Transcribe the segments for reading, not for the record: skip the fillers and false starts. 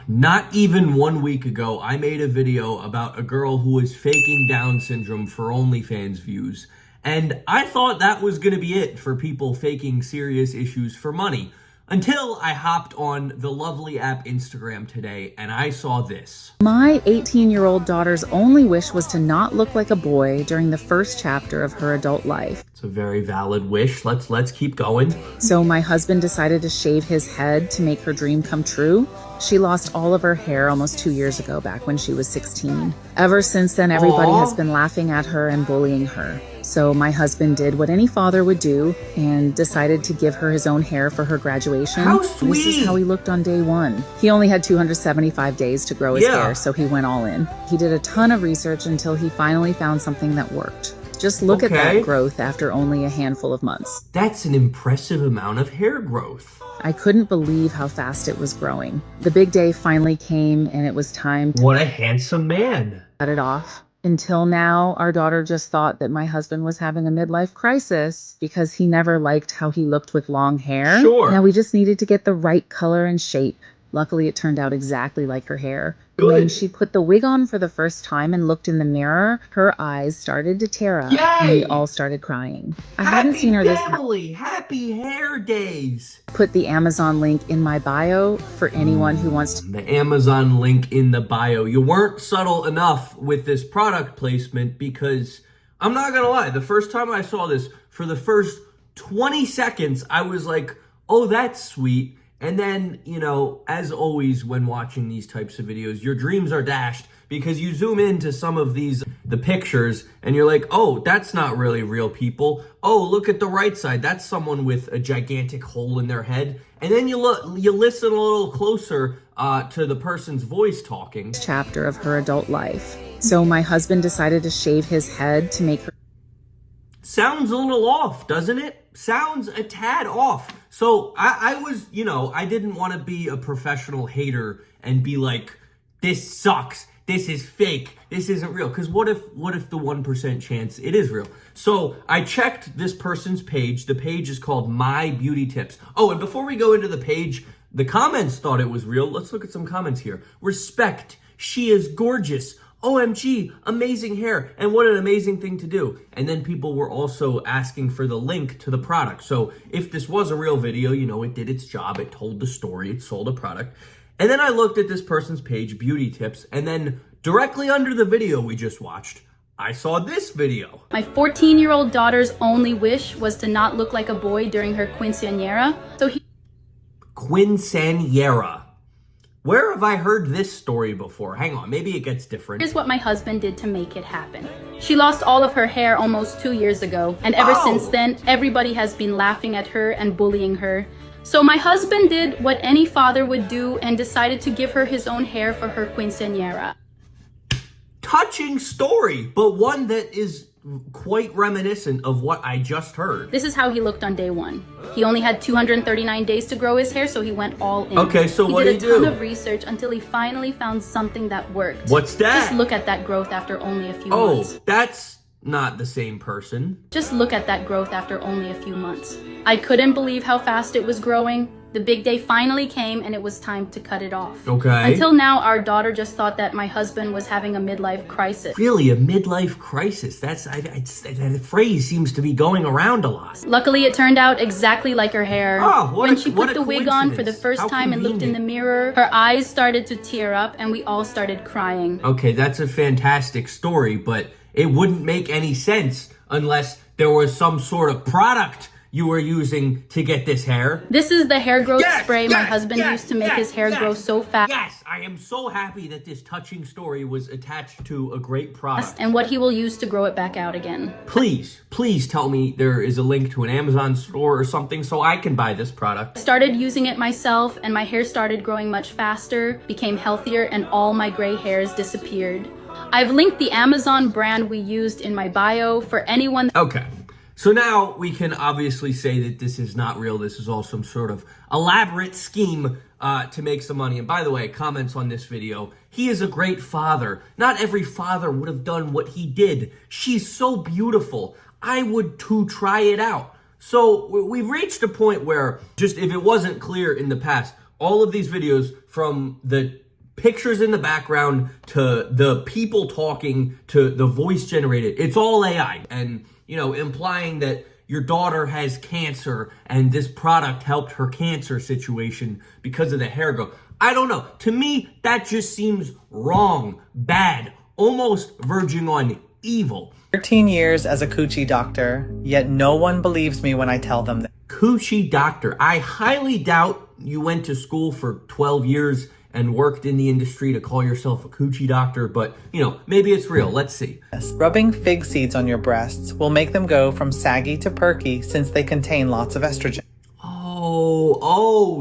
Not even 1 week ago, I made a video about a girl who was faking Down syndrome for OnlyFans views. And I thought that was going to be it for people faking serious issues for money. Until I hopped on the lovely app Instagram today and I saw this. My 18-year-old daughter's only wish was to not look like a boy during the first chapter of her adult life. It's a very valid wish. Let's keep going. So my husband decided to shave his head to make her dream come true. She lost all of her hair almost 2 years ago, back when she was 16. Ever since then, everybody has been laughing at her and bullying her. So my husband did what any father would do and decided to give her his own hair for her graduation. How sweet! This is how he looked on day one. He only had 275 days to grow his hair, so he went all in. He did a ton of research until he finally found something that worked. Just look at that growth after only a handful of months. That's an impressive amount of hair growth. I couldn't believe how fast it was growing. The big day finally came and it was time to What a handsome man. cut it off. Until now, our daughter just thought that my husband was having a midlife crisis because he never liked how he looked with long hair. Sure. Now we just needed to get the right color and shape. Luckily, it turned out exactly like her hair. Good. When she put the wig on for the first time and looked in the mirror, her eyes started to tear up. Yay! And we all started crying. I hadn't seen her this Happy hair days. Put the Amazon link in my bio for anyone who wants to. The Amazon link in the bio. You weren't subtle enough with this product placement because I'm not gonna lie, the first time I saw this, for the first 20 seconds, I was like, oh, that's sweet. And then, you know, as always when watching these types of videos, your dreams are dashed because you zoom into some of the pictures and you're like, oh, that's not really real people. Oh, look at the right side. That's someone with a gigantic hole in their head. And then you listen a little closer to the person's voice talking. Chapter of her adult life. So my husband decided to shave his head to make her. Sounds a little off, doesn't it? Sounds a tad off. So I was, you know, I didn't want to be a professional hater and be like, this sucks. This is fake. This isn't real. Because what if the 1% chance it is real? So I checked this person's page. The page is called My Beauty Tips. Oh, and before we go into the page, the comments thought it was real. Let's look at some comments here. Respect. She is gorgeous. OMG, amazing hair, and what an amazing thing to do. And then people were also asking for the link to the product. So if this was a real video, you know, it did its job, it told the story, it sold a product. And then I looked at this person's page, Beauty Tips, and then directly under the video we just watched, I saw this video. My 14-year-old daughter's only wish was to not look like a boy during her quinceañera. Quinceañera. Where have I heard this story before? Hang on, maybe it gets different. Here's what my husband did to make it happen. She lost all of her hair almost 2 years ago, and ever since then, everybody has been laughing at her and bullying her. So my husband did what any father would do and decided to give her his own hair for her quinceañera. Touching story, but one that is quite reminiscent of what I just heard. This is how he looked on day one. He only had 239 days to grow his hair, so he went all in. Okay, so what did he do? He did a ton of research until he finally found something that worked. What's that? Just look at that growth after only a few months. Oh, that's not the same person. Just look at that growth after only a few months. I couldn't believe how fast it was growing. The big day finally came and it was time to cut it off. Okay. Until now, our daughter just thought that my husband was having a midlife crisis. Really, a midlife crisis? That phrase seems to be going around a lot. Luckily, it turned out exactly like her hair. Oh, when she put the wig on for the first time and looked in the mirror, her eyes started to tear up and we all started crying. Okay, that's a fantastic story, but it wouldn't make any sense unless there was some sort of product you were using to get this hair. This is the hair growth spray my husband used to make his hair grow so fast. Yes, I am so happy that this touching story was attached to a great product. And what he will use to grow it back out again. Please tell me there is a link to an Amazon store or something so I can buy this product. I started using it myself and my hair started growing much faster, became healthier, and all my gray hairs disappeared. I've linked the Amazon brand we used in my bio for anyone. Okay. So now we can obviously say that this is not real. This is all some sort of elaborate scheme to make some money. And by the way, comments on this video, he is a great father. Not every father would have done what he did. She's so beautiful. I would too try it out. So we've reached a point where, just if it wasn't clear in the past, all of these videos from the pictures in the background to the people talking to the voice generated. It's all AI. And, implying that your daughter has cancer and this product helped her cancer situation because of the hair growth. I don't know. To me, that just seems wrong, bad, almost verging on evil. 13 years as a coochie doctor, yet no one believes me when I tell them that. Coochie doctor. I highly doubt you went to school for 12 years and worked in the industry to call yourself a coochie doctor, but, maybe it's real. Let's see. Rubbing fig seeds on your breasts will make them go from saggy to perky since they contain lots of estrogen.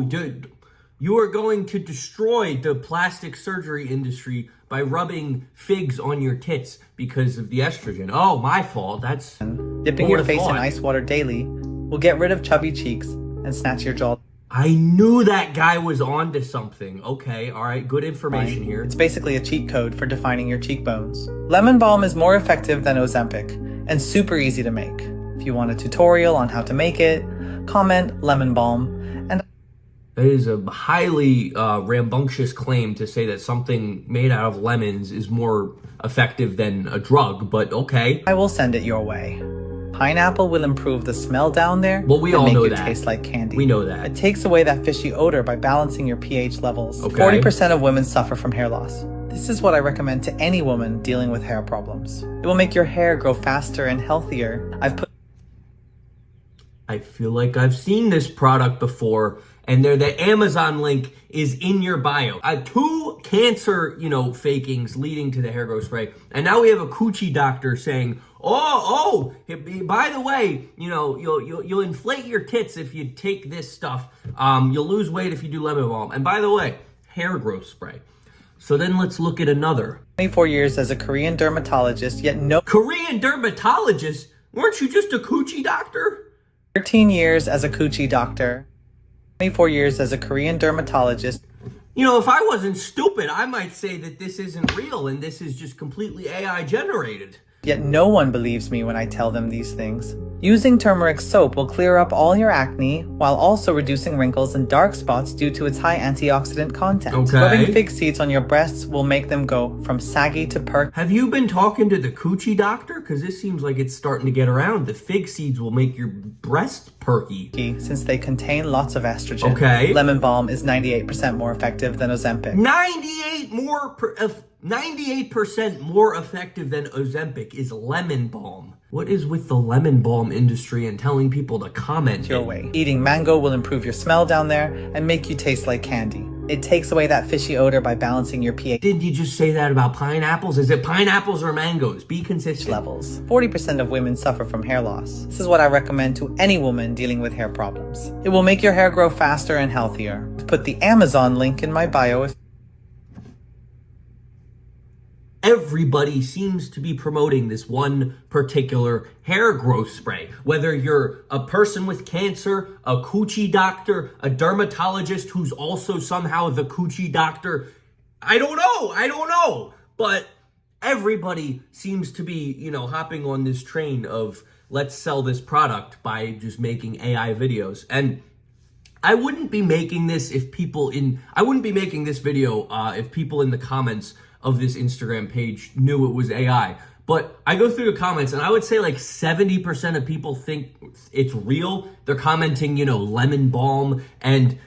Dude. You are going to destroy the plastic surgery industry by rubbing figs on your tits because of the estrogen. Oh, my fault. That's dipping your face in ice water daily will get rid of chubby cheeks and snatch your jaw. I knew that guy was onto something. Okay, all right, good information here. It's basically a cheat code for defining your cheekbones. Lemon balm is more effective than Ozempic and super easy to make. If you want a tutorial on how to make it, comment lemon balm. That is a highly rambunctious claim to say that something made out of lemons is more effective than a drug, but okay. I will send it your way. Pineapple will improve the smell down there. Well, we all know that. Make it taste like candy. We know that. It takes away that fishy odor by balancing your pH levels. Okay. 40% of women suffer from hair loss. This is what I recommend to any woman dealing with hair problems. It will make your hair grow faster and healthier. I feel like I've seen this product before, and the Amazon link is in your bio. 2 cancer, fakings leading to the hair growth spray. And now we have a coochie doctor saying, by the way, you'll inflate your tits if you take this stuff. You'll lose weight if you do lemon balm. And by the way, hair growth spray. So then let's look at another. 24 years as a Korean dermatologist, yet no... Korean dermatologist? Weren't you just a coochie doctor? 13 years as a coochie doctor. 24 years as a Korean dermatologist. If I wasn't stupid, I might say that this isn't real and this is just completely AI generated. Yet no one believes me when I tell them these things. Using turmeric soap will clear up all your acne while also reducing wrinkles and dark spots due to its high antioxidant content. Okay. Rubbing fig seeds on your breasts will make them go from saggy to perky. Have you been talking to the coochie doctor? Because this seems like it's starting to get around. The fig seeds will make your breasts perky. Since they contain lots of estrogen. Okay. Lemon balm is 98% more effective than Ozempic. 98% more effective than Ozempic is lemon balm. What is with the lemon balm industry and telling people to comment your way? Eating mango will improve your smell down there and make you taste like candy. It takes away that fishy odor by balancing your pH. Did you just say that about pineapples? Is it pineapples or mangoes? Be consistent. Levels. 40% of women suffer from hair loss. This is what I recommend to any woman dealing with hair problems. It will make your hair grow faster and healthier. Put the Amazon link in my bio. Everybody seems to be promoting this one particular hair growth spray. Whether you're a person with cancer, a coochie doctor, a dermatologist who's also somehow the coochie doctor, I don't know. But everybody seems to be, hopping on this train of let's sell this product by just making AI videos. And I wouldn't be making this video if people in the comments of this Instagram page knew it was AI. But I go through the comments and I would say like 70% of people think it's real. They're commenting, lemon balm, and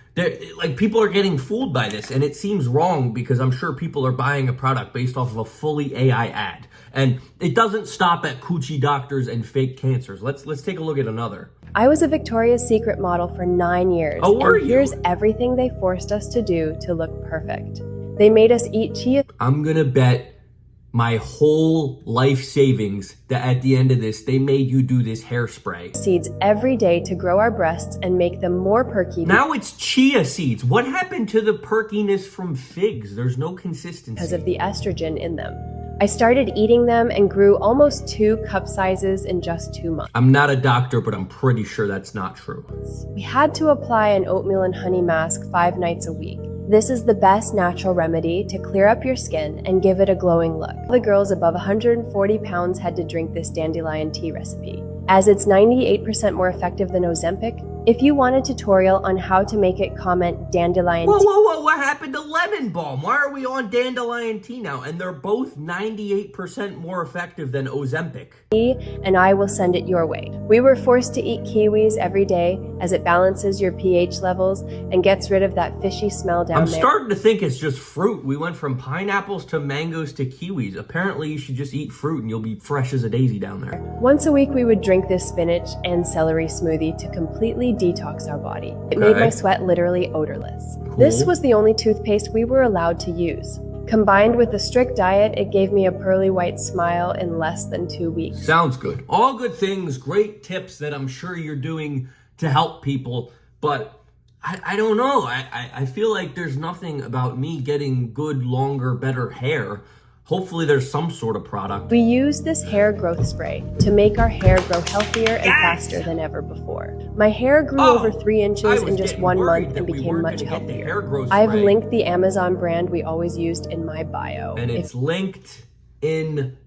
people are getting fooled by this, and it seems wrong because I'm sure people are buying a product based off of a fully AI ad. And it doesn't stop at coochie doctors and fake cancers. Let's take a look at another. I was a Victoria's Secret model for 9 years. Oh, were and you? Here's everything they forced us to do to look perfect. They made us eat chia. I'm gonna bet my whole life savings that at the end of this, they made you do this hairspray. Seeds every day to grow our breasts and make them more perky. Now it's chia seeds. What happened to the perkiness from figs? There's no consistency. Because of the estrogen in them. I started eating them and grew almost 2 cup sizes in just 2 months. I'm not a doctor, but I'm pretty sure that's not true. We had to apply an oatmeal and honey mask 5 nights a week. This is the best natural remedy to clear up your skin and give it a glowing look. The girls above 140 pounds had to drink this dandelion tea recipe. As it's 98% more effective than Ozempic, If you want a tutorial on how to make it, comment dandelion Whoa, tea. whoa, whoa, what happened to lemon balm? Why are we on dandelion tea now? And they're both 98% more effective than Ozempic. And I will send it your way. We were forced to eat kiwis every day as it balances your pH levels and gets rid of that fishy smell down there. I'm starting to think it's just fruit. We went from pineapples to mangoes to kiwis. Apparently you should just eat fruit and you'll be fresh as a daisy down there. Once a week we would drink this spinach and celery smoothie to completely detox our body. It made my sweat literally odorless. Cool. This was the only toothpaste we were allowed to use. Combined with a strict diet, it gave me a pearly white smile in less than 2 weeks. Sounds good. All good things, great tips that I'm sure you're doing to help people, but I don't know. I feel like there's nothing about me getting good, longer, better hair. Hopefully there's some sort of product. We use this hair growth spray to make our hair grow healthier and faster than ever before. My hair grew over 3 inches in just 1 month and became much healthier. I've linked the Amazon brand we always used in my bio. And it's linked in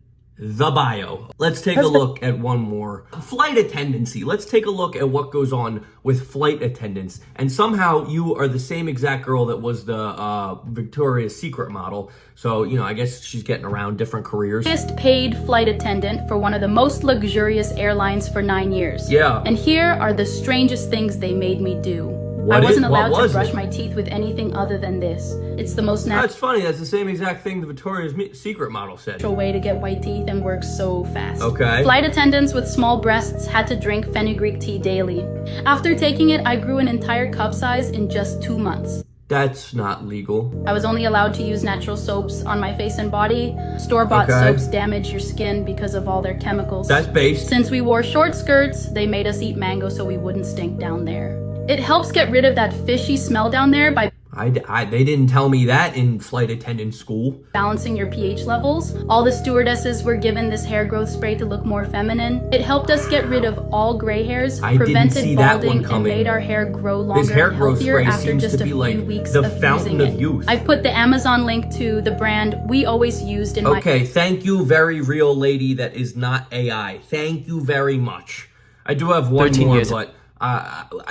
the bio. Let's take a look at one more. Flight attendancy. Let's take a look at what goes on with flight attendants. And somehow you are the same exact girl that was the Victoria's Secret model. So, you know, I guess she's getting around different careers. Paid flight attendant for one of the most luxurious airlines for 9 years. Yeah. And here are the strangest things they made me do. I wasn't allowed to brush my teeth with anything other than this. It's the most That's funny. That's the same exact thing the Victoria's Secret model said. natural way to get white teeth and works so fast. Okay. Flight attendants with small breasts had to drink fenugreek tea daily. After taking it, I grew an entire cup size in just 2 months. That's not legal. I was only allowed to use natural soaps on my face and body. Store-bought soaps damage your skin because of all their chemicals. That's based. Since we wore short skirts, they made us eat mango so we wouldn't stink down there. It helps get rid of that fishy smell down there by they didn't tell me that in flight attendant school. balancing your pH levels. All the stewardesses were given this hair growth spray to look more feminine. It helped us get rid of all gray hairs, prevented balding, and made our hair grow longer This hair and growth healthier spray after seems just to a be few like weeks the of fountain using of it. youth. I've put the Amazon link to the brand we always used in my Okay, thank you, very real lady that is not AI. Thank you very much. I do have one more, but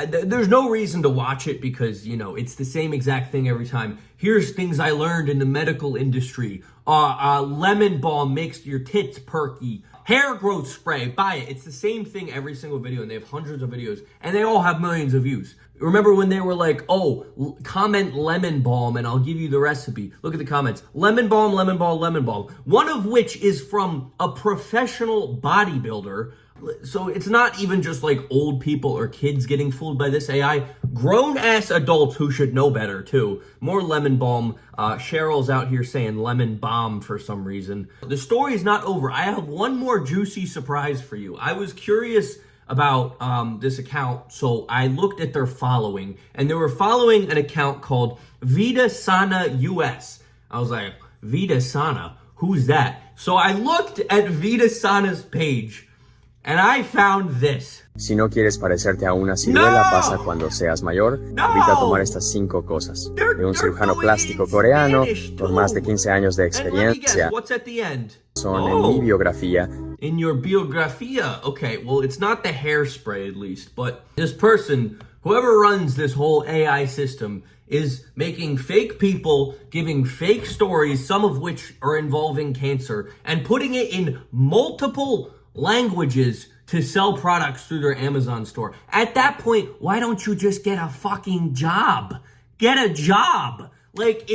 there's no reason to watch it because, you know, it's the same exact thing every time. Here's things I learned in the medical industry. Lemon balm makes your tits perky. Hair growth spray, buy it. It's the same thing every single video, and they have hundreds of videos, and they all have millions of views. Remember when they were like, oh, comment lemon balm and I'll give you the recipe. Look at the comments. Lemon balm, lemon balm, lemon balm. One of which is from a professional bodybuilder. So it's not even just like old people or kids getting fooled by this AI. Grown-ass adults who should know better, too. More lemon balm. Cheryl's out here saying lemon balm for some reason. The story is not over. I have one more juicy surprise for you. I was curious about this account, so I looked at their following, and they were following an account called Vida Sana US. I was like, Vida Sana? Who's that? So I looked at Vida Sana's page, and I found this. Si no quieres parecerte a una ciruela, pasa cuando seas mayor. Evita tomar estas 5 cosas. De un cirujano plástico coreano con más de 15 años de experiencia. What's at the end? Son en mi biografía. In your biografía. Okay, well, it's not the hairspray at least, but this person, whoever runs this whole AI system, is making fake people, giving fake stories, some of which are involving cancer, and putting it in multiple languages to sell products through their Amazon store. At that point, why don't you just get a fucking job? Get a job. Like,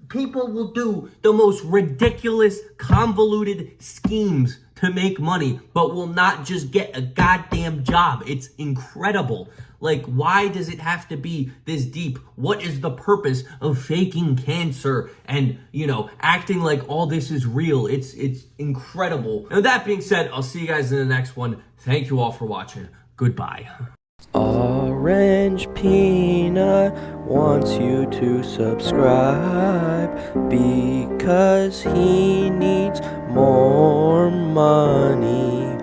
people will do the most ridiculous, convoluted schemes to make money, but will not just get a goddamn job. It's incredible. Like, why does it have to be this deep? What is the purpose of faking cancer and, you know, acting like all this is real? It's incredible. And with that being said, I'll see you guys in the next one. Thank you all for watching. Goodbye. Orange Peanut wants you to subscribe because he needs more money.